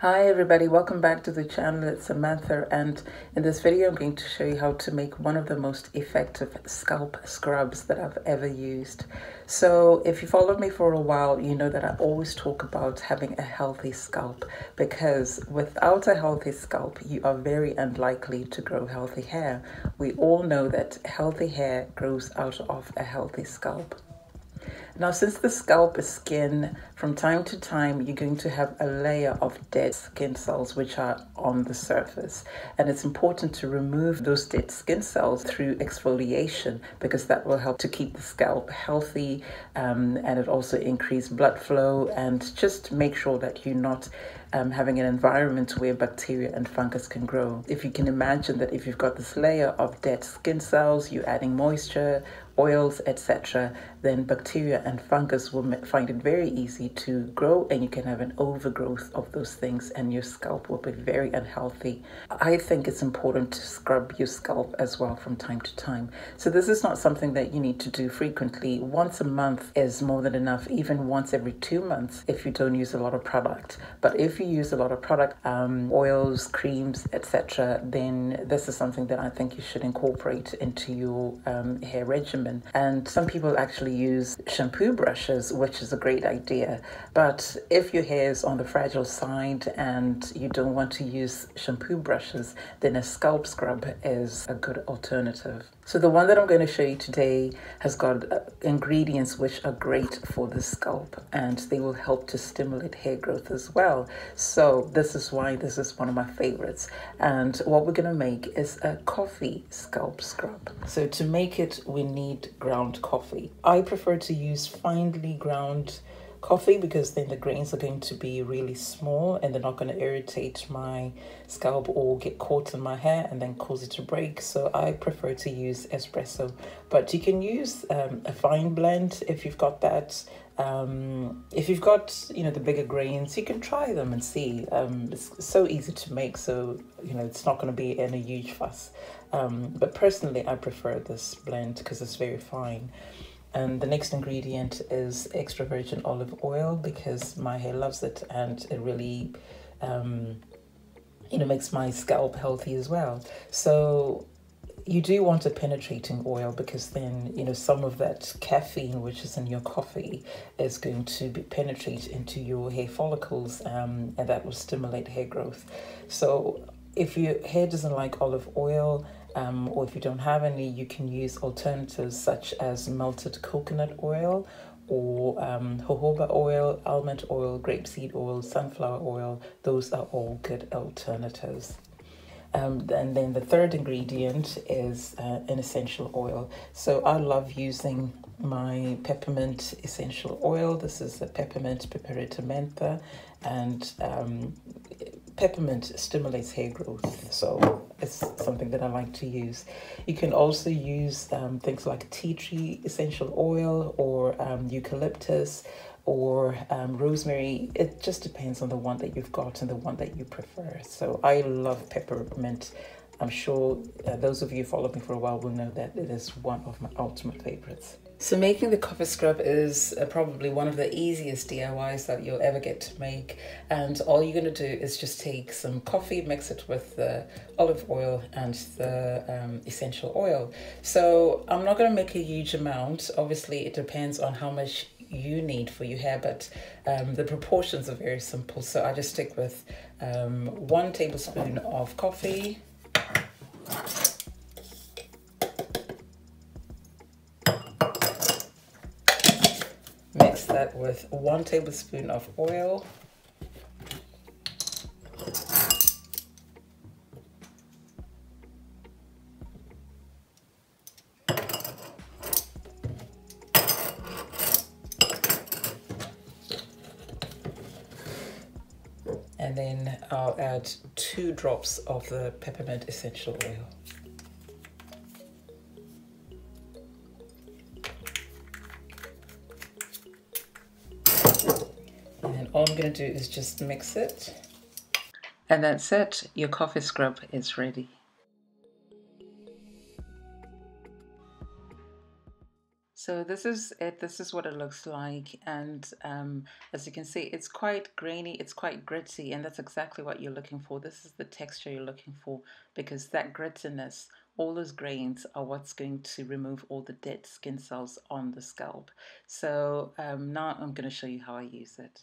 Hi everybody, welcome back to the channel. It's Samantha, and in this video I'm going to show you how to make one of the most effective scalp scrubs that I've ever used. So if you followed me for a while, you know that I always talk about having a healthy scalp, because without a healthy scalp you are very unlikely to grow healthy hair. We all know that healthy hair grows out of a healthy scalp. Now, since the scalp is skin, from time to time you're going to have a layer of dead skin cells which are on the surface, and it's important to remove those dead skin cells through exfoliation, because that will help to keep the scalp healthy, and it also increases blood flow, and just make sure that you're not having an environment where bacteria and fungus can grow. If you can imagine that if you've got this layer of dead skin cells, you're adding moisture, oils, etc., then bacteria and fungus will find it very easy to grow, and you can have an overgrowth of those things and your scalp will be very unhealthy. I think it's important to scrub your scalp as well from time to time. So this is not something that you need to do frequently. Once a month is more than enough, even once every 2 months if you don't use a lot of product. But if you use a lot of product, oils, creams, etc., then this is something that I think you should incorporate into your hair regimen. And some people actually use shampoo brushes, which is a great idea. But if your hair is on the fragile side and you don't want to use shampoo brushes, then a scalp scrub is a good alternative. So the one that I'm going to show you today has got ingredients which are great for the scalp, and they will help to stimulate hair growth as well. So this is why this is one of my favorites. And what we're going to make is a coffee scalp scrub. So to make it, we need ground coffee. I prefer to use finely ground coffee because then the grains are going to be really small and they're not going to irritate my scalp or get caught in my hair and then cause it to break. So I prefer to use espresso, but you can use a fine blend if you've got that. If you've got, the bigger grains, you can try them and see. It's so easy to make, so it's not going to be in a huge fuss. But personally I prefer this blend because it's very fine. And the next ingredient is extra virgin olive oil, because my hair loves it and it really, makes my scalp healthy as well. So you do want a penetrating oil, because then, some of that caffeine which is in your coffee is going to penetrate into your hair follicles, and that will stimulate hair growth. So if your hair doesn't like olive oil, or if you don't have any, you can use alternatives such as melted coconut oil, or jojoba oil, almond oil, grapeseed oil, sunflower oil. Those are all good alternatives. And then the third ingredient is an essential oil. So I love using my peppermint essential oil. This is the peppermint piperita mentha, and peppermint stimulates hair growth, so it's something that I like to use. You can also use things like tea tree essential oil, or eucalyptus, or rosemary. It just depends on the one that you've got and the one that you prefer. So I love peppermint. I'm sure those of you who follow me for a while will know that it is one of my ultimate favorites. So making the coffee scrub is probably one of the easiest DIYs that you'll ever get to make. And all you're going to do is just take some coffee, mix it with the olive oil and the essential oil. So I'm not going to make a huge amount. Obviously, it depends on how much you need for your hair, but the proportions are very simple. So I just stick with 1 tablespoon of coffee, mix that with 1 tablespoon of oil, and then I'll add 2 drops of the peppermint essential oil. And all I'm going to do is just mix it. And that's it. Your coffee scrub is ready. So this is it. This is what it looks like, and as you can see, it's quite grainy, it's quite gritty, and that's exactly what you're looking for. This is the texture you're looking for, because that grittiness, all those grains are what's going to remove all the dead skin cells on the scalp. So now I'm going to show you how I use it.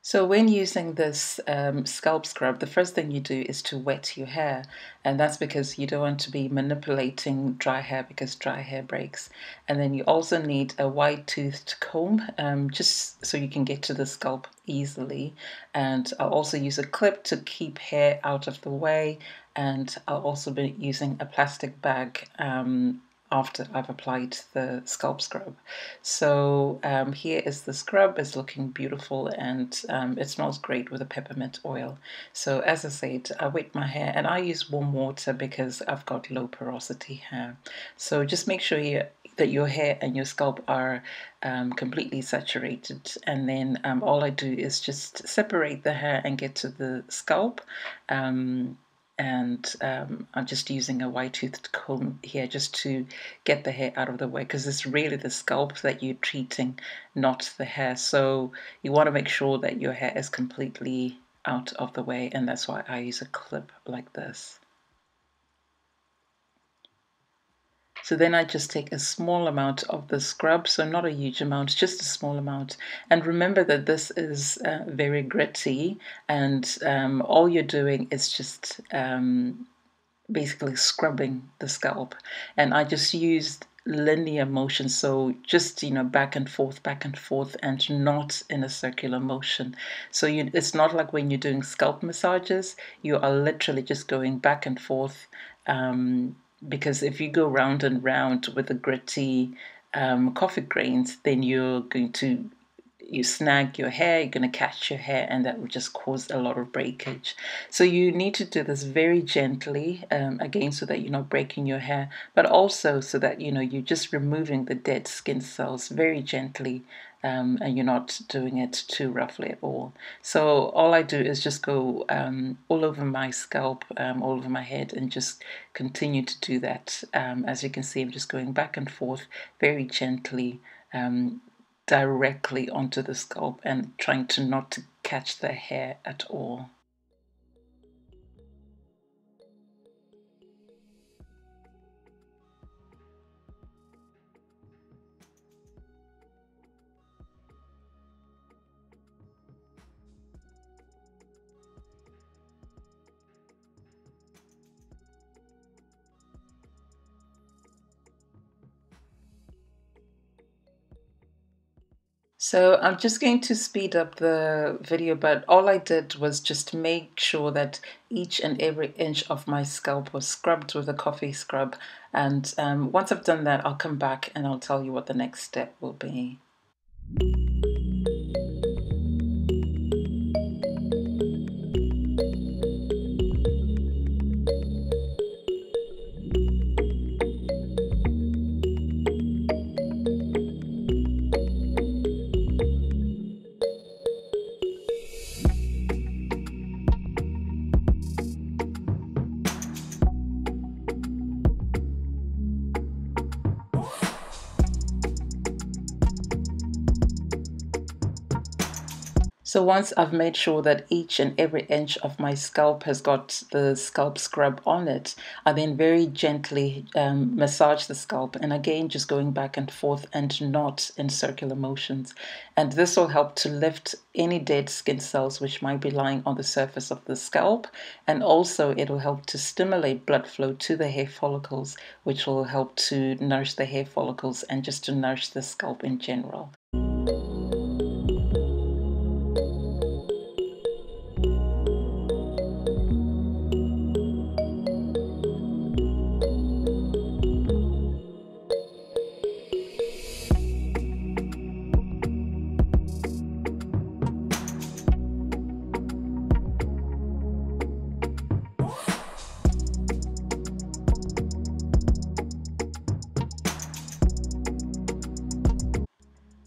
So when using this scalp scrub, the first thing you do is to wet your hair, and that's because you don't want to be manipulating dry hair, because dry hair breaks. And then you also need a wide-toothed comb, just so you can get to the scalp easily. And I'll also use a clip to keep hair out of the way, and I'll also be using a plastic bag after I've applied the scalp scrub. So here is the scrub. It's looking beautiful, and it smells great with a peppermint oil. So as I said, I wet my hair, and I use warm water because I've got low porosity hair. So just make sure that your hair and your scalp are completely saturated, and then all I do is just separate the hair and get to the scalp. And I'm just using a wide-toothed comb here just to get the hair out of the way, because it's really the scalp that you're treating, not the hair. So you want to make sure that your hair is completely out of the way, and that's why I use a clip like this. So then I just take a small amount of the scrub, so not a huge amount, just a small amount. And remember that this is very gritty, and all you're doing is just basically scrubbing the scalp. And I just used linear motion, so just back and forth, and not in a circular motion. So it's not like when you're doing scalp massages, you are literally just going back and forth, because if you go round and round with the gritty coffee grains, then you snag your hair, you're going to catch your hair, and that will just cause a lot of breakage. So you need to do this very gently, again, so that you're not breaking your hair, but also so that you're just removing the dead skin cells very gently, and you're not doing it too roughly at all. So all I do is just go all over my scalp, all over my head, and just continue to do that. As you can see, I'm just going back and forth very gently, directly onto the scalp, and trying to not to catch the hair at all. So I'm just going to speed up the video, but all I did was just make sure that each and every inch of my scalp was scrubbed with a coffee scrub. And once I've done that, I'll come back and I'll tell you what the next step will be. So once I've made sure that each and every inch of my scalp has got the scalp scrub on it, I then very gently massage the scalp, and again just going back and forth and not in circular motions. And this will help to lift any dead skin cells which might be lying on the surface of the scalp, and also it will help to stimulate blood flow to the hair follicles, which will help to nourish the hair follicles and just to nourish the scalp in general.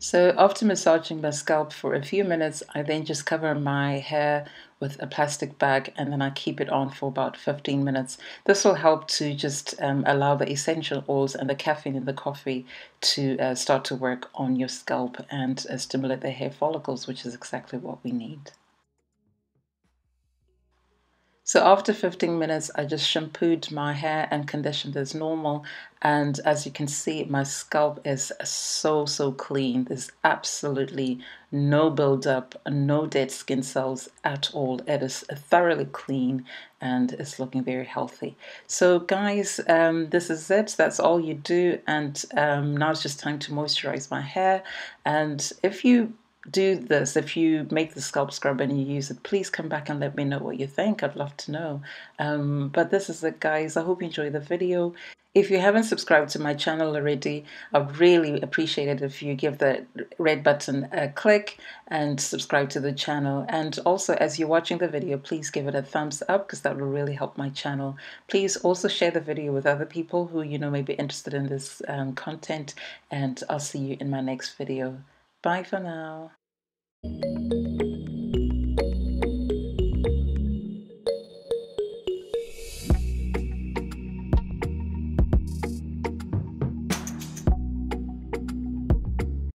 So after massaging my scalp for a few minutes, I then just cover my hair with a plastic bag and then I keep it on for about 15 minutes. This will help to just allow the essential oils and the caffeine in the coffee to start to work on your scalp and stimulate the hair follicles, which is exactly what we need. So after 15 minutes, I just shampooed my hair and conditioned as normal. And as you can see, my scalp is so clean. There's absolutely no buildup, no dead skin cells at all. It is thoroughly clean and it's looking very healthy. So guys, this is it. That's all you do. And now it's just time to moisturize my hair. And if you do this, if you make the scalp scrub and you use it, please come back and let me know what you think. I'd love to know. But this is it, guys. I hope you enjoy the video. If you haven't subscribed to my channel already, I'd really appreciate it if you give the red button a click and subscribe to the channel. And also, as you're watching the video, please give it a thumbs up because that will really help my channel. Please also share the video with other people who you know may be interested in this content. And I'll see you in my next video. Bye for now.